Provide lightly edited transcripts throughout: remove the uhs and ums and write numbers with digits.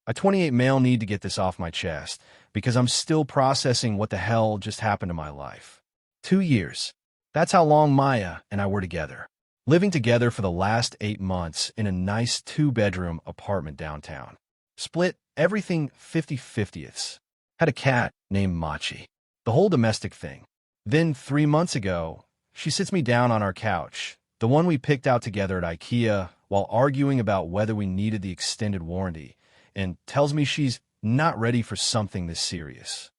A 28 male need to get this off my chest because I'm still processing what the hell just happened to my life. 2 years. That's how long Maya and I were together. Living together for the last 8 months in a nice 2-bedroom apartment downtown. Split everything 50/50ths. Had a cat named Machi. The whole domestic thing. Then 3 months ago, she sits me down on our couch, the one we picked out together at IKEA, while arguing about whether we needed the extended warranty, and tells me she's not ready for something this serious.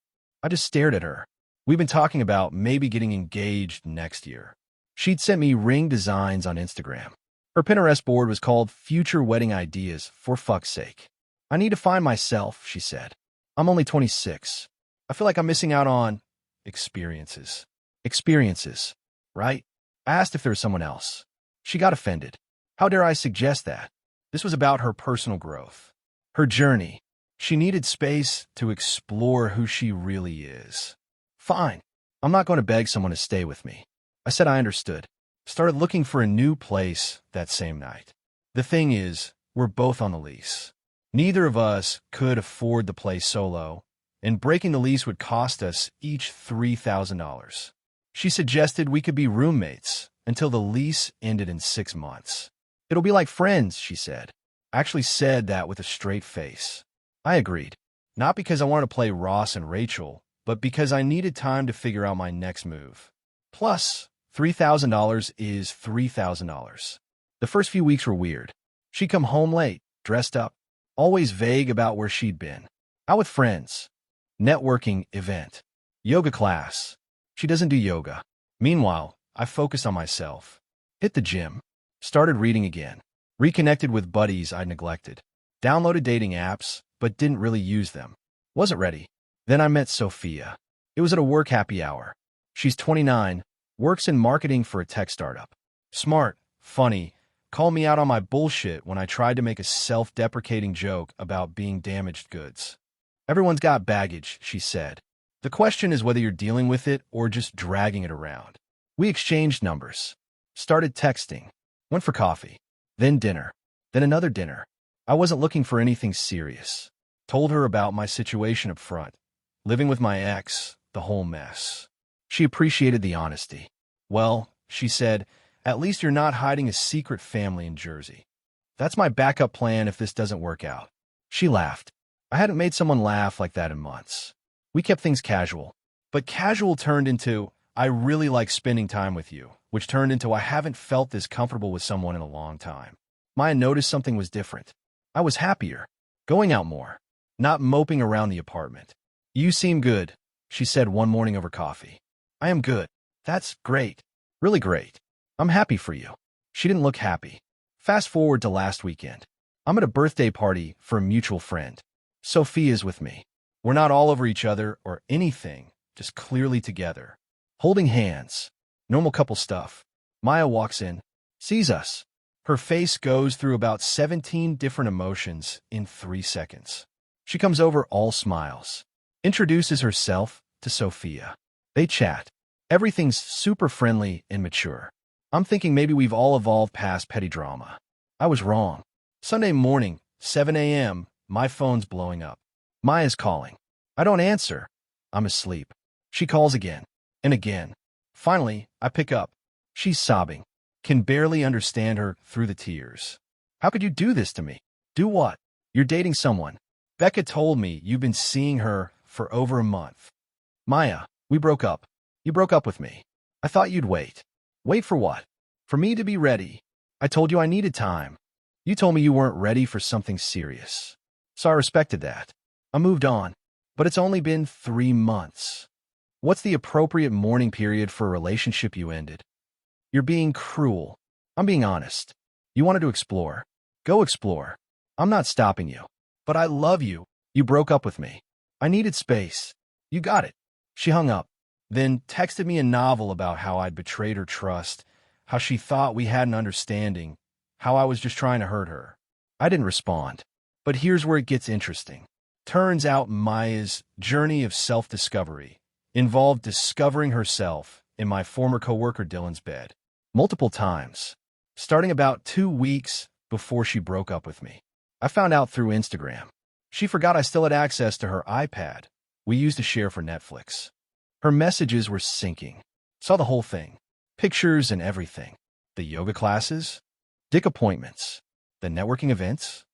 I just stared at her. We've been talking about maybe getting engaged next year. She'd sent me ring designs on Instagram. Her Pinterest board was called Future Wedding Ideas, for fuck's sake. I need to find myself, she said. I'm only 26. I feel like I'm missing out on experiences. Experiences, right? I asked if there was someone else. She got offended. How dare I suggest that? This was about her personal growth. Her journey. She needed space to explore who she really is. Fine. I'm not going to beg someone to stay with me. I said I understood. Started looking for a new place that same night. The thing is, we're both on the lease. Neither of us could afford the place solo, and breaking the lease would cost us each $3,000. She suggested we could be roommates until the lease ended in 6 months. It'll be like friends, she said. I actually said that with a straight face. I agreed. Not because I wanted to play Ross and Rachel, but because I needed time to figure out my next move. Plus, $3,000 is $3,000. The first few weeks were weird. She'd come home late, dressed up, always vague about where she'd been. Out with friends. Networking event. Yoga class. She doesn't do yoga. Meanwhile, I focused on myself. Hit the gym. Started reading again. Reconnected with buddies I'd neglected. Downloaded dating apps, but didn't really use them. Wasn't ready. Then I met Sophia. It was at a work happy hour. She's 29, works in marketing for a tech startup. Smart, funny, called me out on my bullshit when I tried to make a self-deprecating joke about being damaged goods. Everyone's got baggage, she said. The question is whether you're dealing with it or just dragging it around. We exchanged numbers. Started texting. Went for coffee. Then dinner. Then another dinner. I wasn't looking for anything serious. Told her about my situation up front. Living with my ex, the whole mess. She appreciated the honesty. Well, she said, at least you're not hiding a secret family in Jersey. That's my backup plan if this doesn't work out. She laughed. I hadn't made someone laugh like that in months. We kept things casual. But casual turned into, I really like spending time with you, which turned into I haven't felt this comfortable with someone in a long time. Maya noticed something was different. I was happier. Going out more. Not moping around the apartment. You seem good, she said one morning over coffee. I am good. That's great. Really great. I'm happy for you. She didn't look happy. Fast forward to last weekend. I'm at a birthday party for a mutual friend. Sophia's with me. We're not all over each other or anything, just clearly together. Holding hands. Normal couple stuff. Maya walks in, sees us. Her face goes through about 17 different emotions in 3 seconds. She comes over all smiles. Introduces herself to Sophia. They chat. Everything's super friendly and mature. I'm thinking maybe we've all evolved past petty drama. I was wrong. Sunday morning, 7 a.m., my phone's blowing up. Maya's calling. I don't answer. I'm asleep. She calls again and again. Finally, I pick up. She's sobbing. Can barely understand her through the tears. How could you do this to me? Do what? You're dating someone. Becca told me you've been seeing her for over a month. Maya, we broke up. You broke up with me. I thought you'd wait. Wait for what? For me to be ready. I told you I needed time. You told me you weren't ready for something serious. So I respected that. I moved on. But it's only been 3 months. What's the appropriate mourning period for a relationship you ended? You're being cruel. I'm being honest. You wanted to explore. Go explore. I'm not stopping you. But I love you. You broke up with me. I needed space. You got it. She hung up. Then texted me a novel about how I'd betrayed her trust, how she thought we had an understanding, how I was just trying to hurt her. I didn't respond. But here's where it gets interesting. Turns out Maya's journey of self-discovery involved discovering herself in my former coworker Dylan's bed. Multiple times. Starting about 2 weeks before she broke up with me. I found out through Instagram. She forgot I still had access to her iPad we used to share for Netflix. Her messages were syncing. Saw the whole thing. Pictures and everything. The yoga classes, dick appointments, the networking events,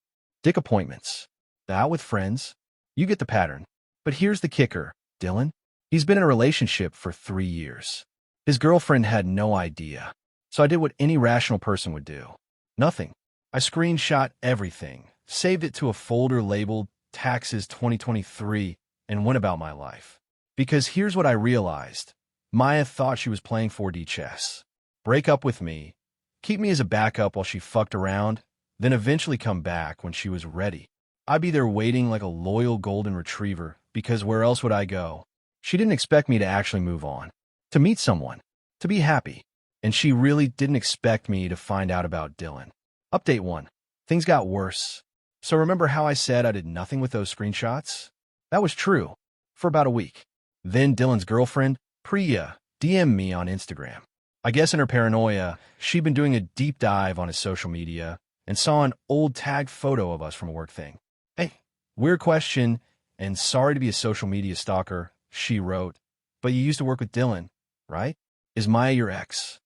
dick appointments, the out with friends. You get the pattern. But here's the kicker, Dylan. He's been in a relationship for 3 years. His girlfriend had no idea. So I did what any rational person would do. Nothing. I screenshot everything, saved it to a folder labeled Taxes 2023, and went about my life. Because here's what I realized. Maya thought she was playing 4D chess. Break up with me, keep me as a backup while she fucked around, then eventually come back when she was ready. I'd be there waiting like a loyal golden retriever, because where else would I go? She didn't expect me to actually move on, to meet someone, to be happy. And she really didn't expect me to find out about Dylan. Update 1. Things got worse. So remember how I said I did nothing with those screenshots? That was true, for about a week. Then Dylan's girlfriend, Priya, DM'd me on Instagram. I guess in her paranoia, she'd been doing a deep dive on his social media and saw an old tagged photo of us from a work thing. Hey, weird question, and sorry to be a social media stalker, she wrote, but you used to work with Dylan, right? Is Maya your ex?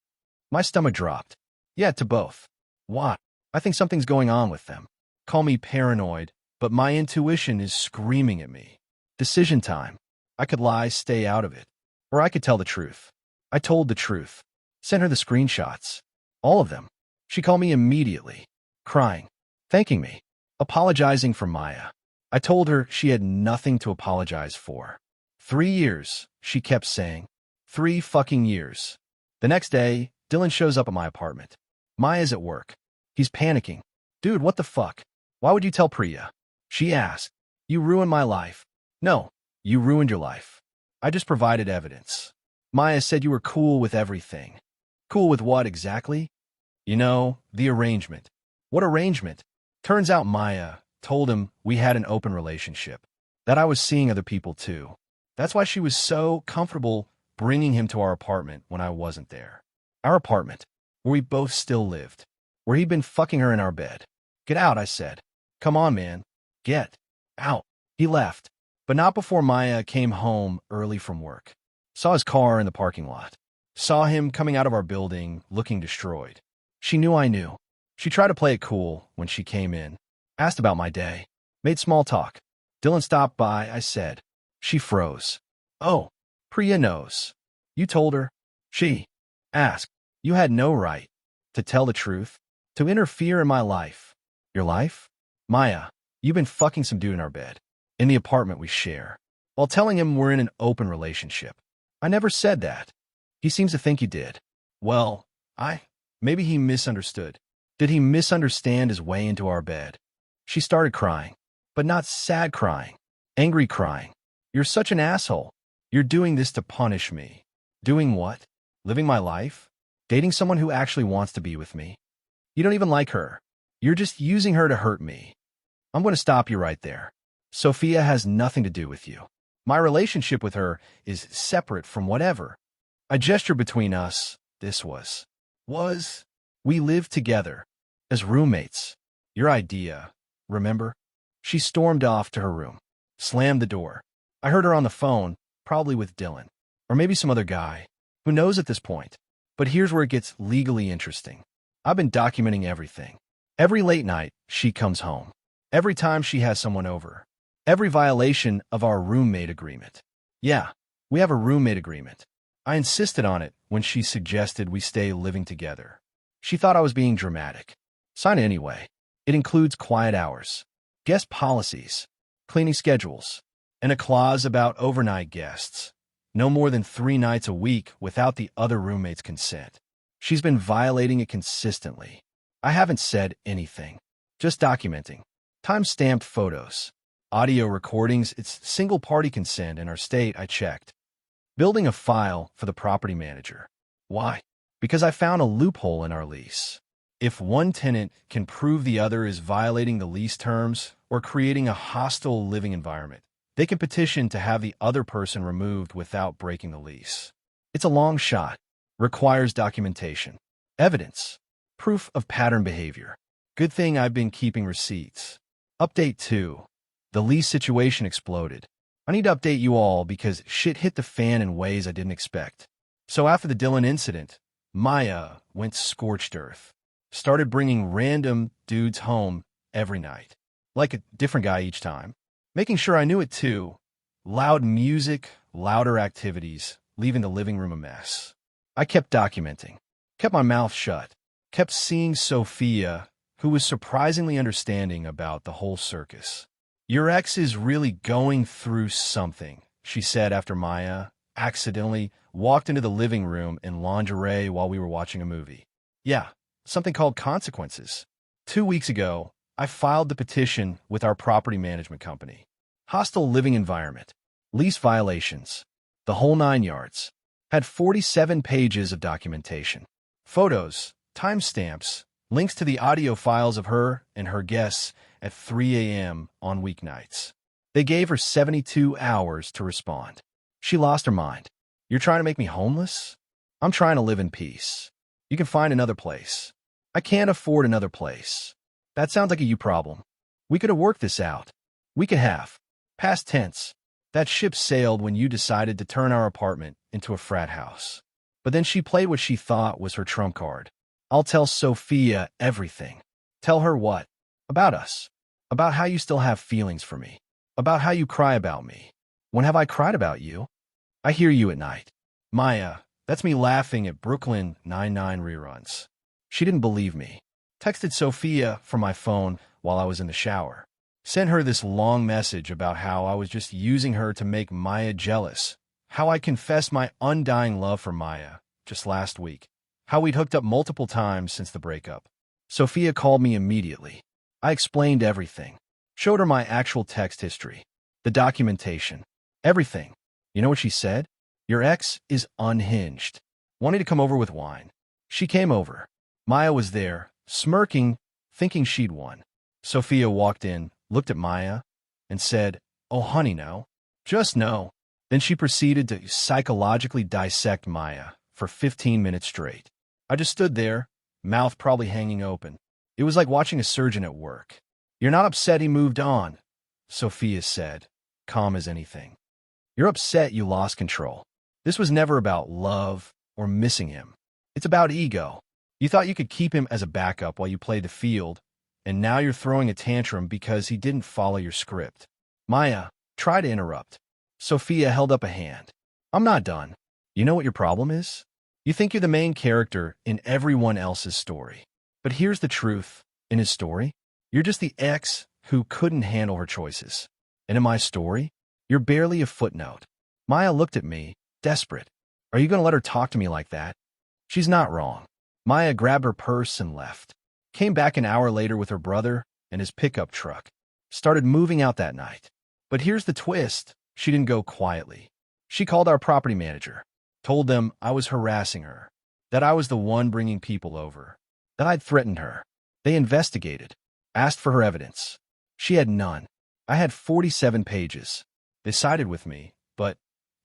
My stomach dropped. Yeah, to both. Why? I think something's going on with them. Call me paranoid, but my intuition is screaming at me. Decision time. I could lie, stay out of it. Or I could tell the truth. I told the truth. Sent her the screenshots. All of them. She called me immediately, crying, thanking me, apologizing for Maya. I told her she had nothing to apologize for. 3 years, she kept saying. 3 fucking years. The next day, Dylan shows up at my apartment. Maya's at work. He's panicking. Dude, what the fuck? Why would you tell Priya? She asked. You ruined my life. No, you ruined your life. I just provided evidence. Maya said you were cool with everything. Cool with what exactly? You know, the arrangement. What arrangement? Turns out Maya told him we had an open relationship, that I was seeing other people too. That's why she was so comfortable bringing him to our apartment when I wasn't there. Our apartment, where we both still lived, where he'd been fucking her in our bed. Get out, I said. Come on, man. Get out. He left, but not before Maya came home early from work. Saw his car in the parking lot. Saw him coming out of our building looking destroyed. She knew I knew. She tried to play it cool when she came in. Asked about my day. Made small talk. Dylan stopped by, I said. She froze. Oh, Priya knows. You told her? She asked. You had no right to tell the truth, to interfere in my life. Your life? Maya, you've been fucking some dude in our bed, in the apartment we share, while telling him we're in an open relationship. I never said that. He seems to think you did. Well, maybe he misunderstood. Did he misunderstand his way into our bed? She started crying, but not sad crying, angry crying. You're such an asshole. You're doing this to punish me. Doing what? Living my life? Dating someone who actually wants to be with me? You don't even like her. You're just using her to hurt me. I'm going to stop you right there. Sophia has nothing to do with you. My relationship with her is separate from whatever. I gestured between us. This was. We lived together. As roommates. Your idea. Remember? She stormed off to her room. Slammed the door. I heard her on the phone, probably with Dylan. Or maybe some other guy. Who knows at this point? But here's where it gets legally interesting. I've been documenting everything. Every late night, she comes home. Every time she has someone over. Every violation of our roommate agreement. Yeah, we have a roommate agreement. I insisted on it when she suggested we stay living together. She thought I was being dramatic. Sign it anyway. It includes quiet hours, guest policies, cleaning schedules, and a clause about overnight guests. No more than 3 nights a week without the other roommate's consent. She's been violating it consistently. I haven't said anything. Just documenting. Time-stamped photos. Audio recordings, it's single-party consent in our state, I checked. Building a file for the property manager. Why? Because I found a loophole in our lease. If one tenant can prove the other is violating the lease terms or creating a hostile living environment, they can petition to have the other person removed without breaking the lease. It's a long shot. Requires documentation. Evidence. Proof of pattern behavior. Good thing I've been keeping receipts. Update 2. The Lee situation exploded. I need to update you all because shit hit the fan in ways I didn't expect. So after the Dylan incident, Maya went scorched earth. Started bringing random dudes home every night. Like a different guy each time. Making sure I knew it too. Loud music, louder activities, leaving the living room a mess. I kept documenting. Kept my mouth shut. Kept seeing Sophia, who was surprisingly understanding about the whole circus. Your ex is really going through something, she said after Maya accidentally walked into the living room in lingerie while we were watching a movie. Yeah, something called consequences. 2 weeks ago, I filed the petition with our property management company. Hostile living environment, lease violations, the whole 9 yards. Had 47 pages of documentation. Photos, timestamps, links to the audio files of her and her guests at 3 a.m. on weeknights. They gave her 72 hours to respond. She lost her mind. You're trying to make me homeless? I'm trying to live in peace. You can find another place. I can't afford another place. That sounds like a you problem. We could have worked this out. We could have. Past tense. That ship sailed when you decided to turn our apartment into a frat house. But then she played what she thought was her trump card. I'll tell Sophia everything. Tell her what? About us. About how you still have feelings for me. About how you cry about me. When have I cried about you? I hear you at night. Maya, that's me laughing at Brooklyn Nine-Nine reruns. She didn't believe me. Texted Sophia from my phone while I was in the shower. Sent her this long message about how I was just using her to make Maya jealous. How I confessed my undying love for Maya just last week. How we'd hooked up multiple times since the breakup. Sophia called me immediately. I explained everything. Showed her my actual text history. The documentation. Everything. You know what she said? Your ex is unhinged. Wanting to come over with wine. She came over. Maya was there, smirking, thinking she'd won. Sophia walked in, looked at Maya, and said, "Oh, honey, no. Just no." Then she proceeded to psychologically dissect Maya for 15 minutes straight. I just stood there, mouth probably hanging open. It was like watching a surgeon at work. You're not upset he moved on, Sophia said, calm as anything. You're upset you lost control. This was never about love or missing him. It's about ego. You thought you could keep him as a backup while you played the field, and now you're throwing a tantrum because he didn't follow your script. Maya, try to interrupt. Sophia held up a hand. I'm not done. You know what your problem is? You think you're the main character in everyone else's story. But here's the truth. In his story, you're just the ex who couldn't handle her choices. And in my story, you're barely a footnote. Maya looked at me, desperate. Are you going to let her talk to me like that? She's not wrong. Maya grabbed her purse and left. Came back an hour later with her brother and his pickup truck. Started moving out that night. But here's the twist. She didn't go quietly. She called our property manager. Told them I was harassing her. That I was the one bringing people over. That I'd threatened her. They investigated. Asked for her evidence. She had none. I had 47 pages. They sided with me, but,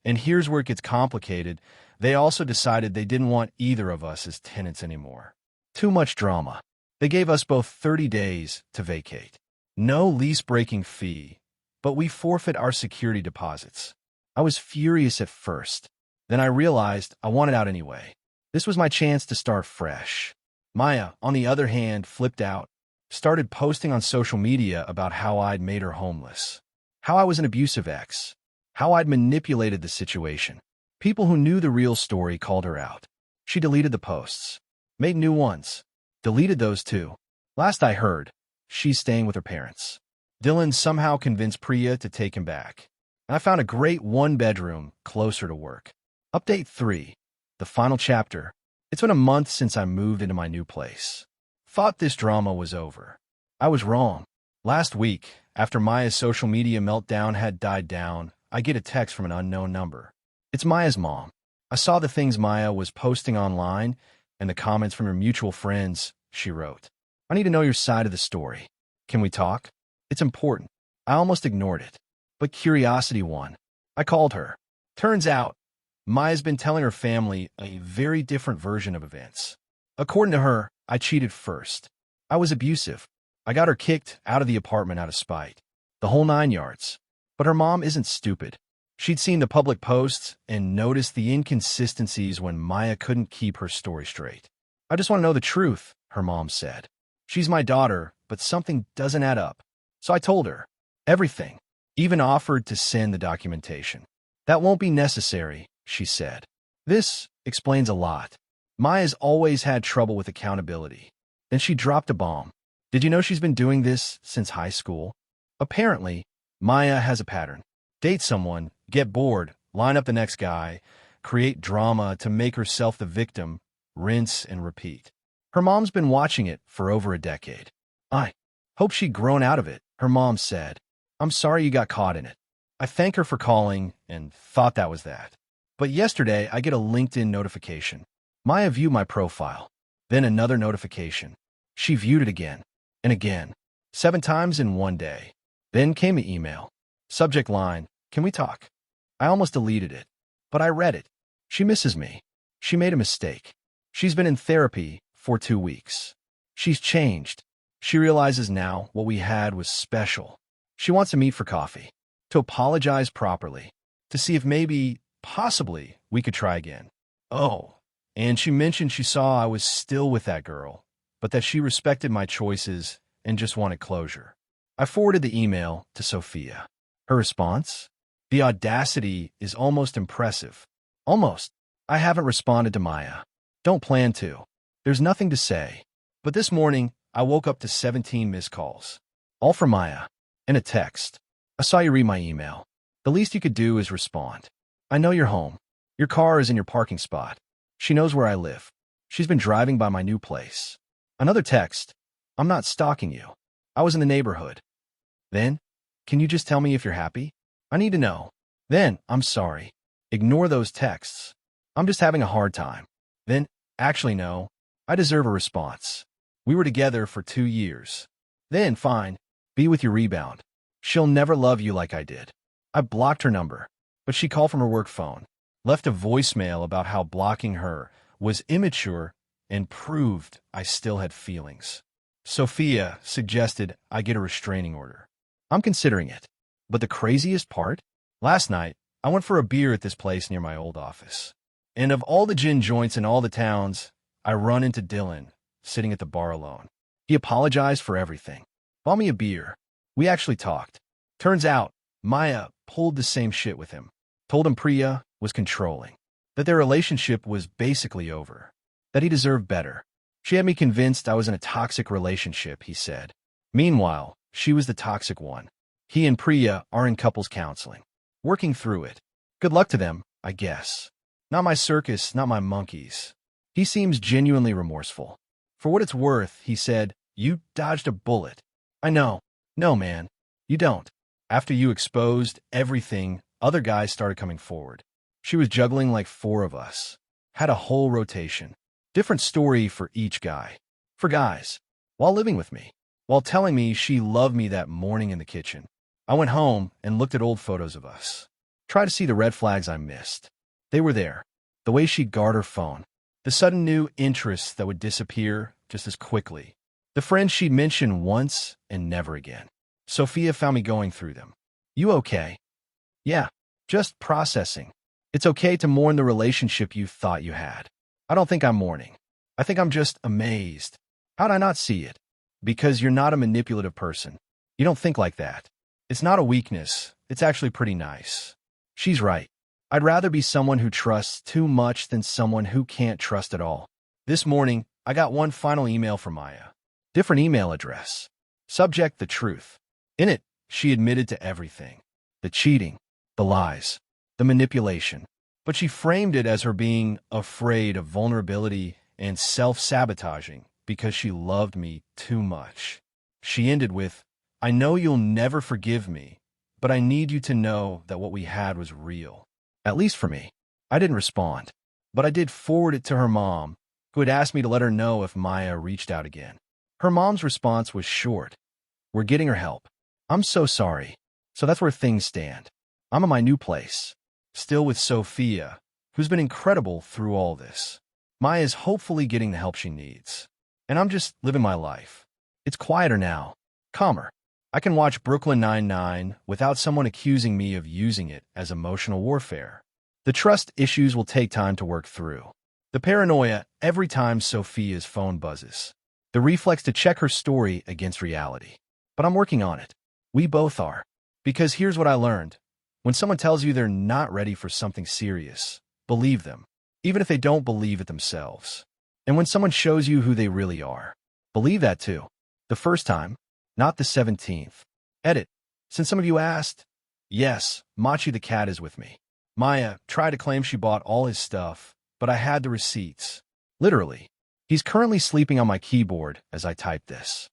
and here's where it gets complicated, they also decided they didn't want either of us as tenants anymore. Too much drama. They gave us both 30 days to vacate. No lease-breaking fee, but we forfeit our security deposits. I was furious at first. Then I realized I wanted out anyway. This was my chance to start fresh. Maya, on the other hand, flipped out. Started posting on social media about how I'd made her homeless. How I was an abusive ex. How I'd manipulated the situation. People who knew the real story called her out. She deleted the posts. Made new ones. Deleted those too. Last I heard, she's staying with her parents. Dylan somehow convinced Priya to take him back. And I found a great one-bedroom closer to work. Update 3. The final chapter. It's been a month since I moved into my new place. Thought this drama was over. I was wrong. Last week, after Maya's social media meltdown had died down, I get a text from an unknown number. It's Maya's mom. I saw the things Maya was posting online and the comments from her mutual friends. She wrote, I need to know your side of the story. Can we talk? It's important. I almost ignored it. But curiosity won. I called her. Turns out, Maya's been telling her family a very different version of events. According to her, I cheated first. I was abusive. I got her kicked out of the apartment out of spite. the whole 9 yards. But her mom isn't stupid. She'd seen the public posts and noticed the inconsistencies when Maya couldn't keep her story straight. "I just want to know the truth," her mom said. "She's my daughter, but something doesn't add up." So I told her everything, even offered to send the documentation. "That won't be necessary," she said. This explains a lot. Maya's always had trouble with accountability. Then she dropped a bomb. "Did you know she's been doing this since high school?" Apparently, Maya has a pattern. Date someone, get bored, line up the next guy, create drama to make herself the victim, rinse and repeat. Her mom's been watching it for over a decade. "I hope she'd grown out of it," her mom said. "I'm sorry you got caught in it." I thank her for calling and thought that was that. But yesterday, I get a LinkedIn notification. Maya viewed my profile. Then another notification. She viewed it again and again, 7 times in one day. Then came an email. Subject line, "Can we talk?" I almost deleted it, but I read it. She misses me. She made a mistake. She's been in therapy for 2 weeks. She's changed. She realizes now what we had was special. She wants to meet for coffee, to apologize properly, to see if maybe, possibly, we could try again. Oh, and she mentioned she saw I was still with that girl, but that she respected my choices and just wanted closure. I forwarded the email to Sophia. Her response? The audacity is almost impressive. Almost. I haven't responded to Maya. Don't plan to. There's nothing to say. But this morning, I woke up to 17 missed calls. All from Maya. And a text. "I saw you read my email. The least you could do is respond. I know you're home. Your car is in your parking spot." She knows where I live. She's been driving by my new place. Another text. "I'm not stalking you. I was in the neighborhood." Then, "Can you just tell me if you're happy? I need to know." Then, "I'm sorry. Ignore those texts. I'm just having a hard time." Then, "Actually, no. I deserve a response. We were together for 2 years." Then, "Fine. Be with your rebound. She'll never love you like I did." I blocked her number, but she called from her work phone, left a voicemail about how blocking her was immature and proved I still had feelings. Sophia suggested I get a restraining order. I'm considering it. But the craziest part? Last night, I went for a beer at this place near my old office. And of all the gin joints in all the towns, I run into Dylan, sitting at the bar alone. He apologized for everything. Bought me a beer. We actually talked. Turns out, Maya pulled the same shit with him. Told him Priya was controlling. That their relationship was basically over. That he deserved better. She had me convinced I was in a toxic relationship, he said. Meanwhile, she was the toxic one. He and Priya are in couples counseling. Working through it. Good luck to them, I guess. Not my circus, not my monkeys. He seems genuinely remorseful. For what it's worth, he said, "You dodged a bullet." I know. No, man. You don't. After you exposed everything, other guys started coming forward. She was juggling like 4 of us. Had a whole rotation. Different story for each guy. For guys. While living with me. While telling me she loved me that morning in the kitchen. I went home and looked at old photos of us. Tried to see the red flags I missed. They were there. The way she'd guard her phone. The sudden new interests that would disappear just as quickly. The friends she'd mentioned once and never again. Sophia found me going through them. You okay? Yeah, just processing. It's okay to mourn the relationship you thought you had. I don't think I'm mourning. I think I'm just amazed. How'd I not see it? Because you're not a manipulative person. You don't think like that. It's not a weakness. It's actually pretty nice. She's right. I'd rather be someone who trusts too much than someone who can't trust at all. This morning, I got one final email from Maya. Different email address. Subject: the truth. In it, she admitted to everything. The cheating, the lies, the manipulation. But she framed it as her being afraid of vulnerability and self-sabotaging because she loved me too much. She ended with, "I know you'll never forgive me, but I need you to know that what we had was real." At least for me. I didn't respond, but I did forward it to her mom, who had asked me to let her know if Maya reached out again. Her mom's response was short. "We're getting her help. I'm so sorry." So that's where things stand. I'm in my new place, still with Sophia, who's been incredible through all this. Maya's hopefully getting the help she needs. And I'm just living my life. It's quieter now, calmer. I can watch Brooklyn Nine-Nine without someone accusing me of using it as emotional warfare. The trust issues will take time to work through. The paranoia every time Sophia's phone buzzes. The reflex to check her story against reality. But I'm working on it. We both are. Because here's what I learned. When someone tells you they're not ready for something serious, believe them, even if they don't believe it themselves. And when someone shows you who they really are, believe that too. The first time, not the 17th. Edit. Since some of you asked, yes, Machi the cat is with me. Maya tried to claim she bought all his stuff, but I had the receipts. Literally. He's currently sleeping on my keyboard as I type this.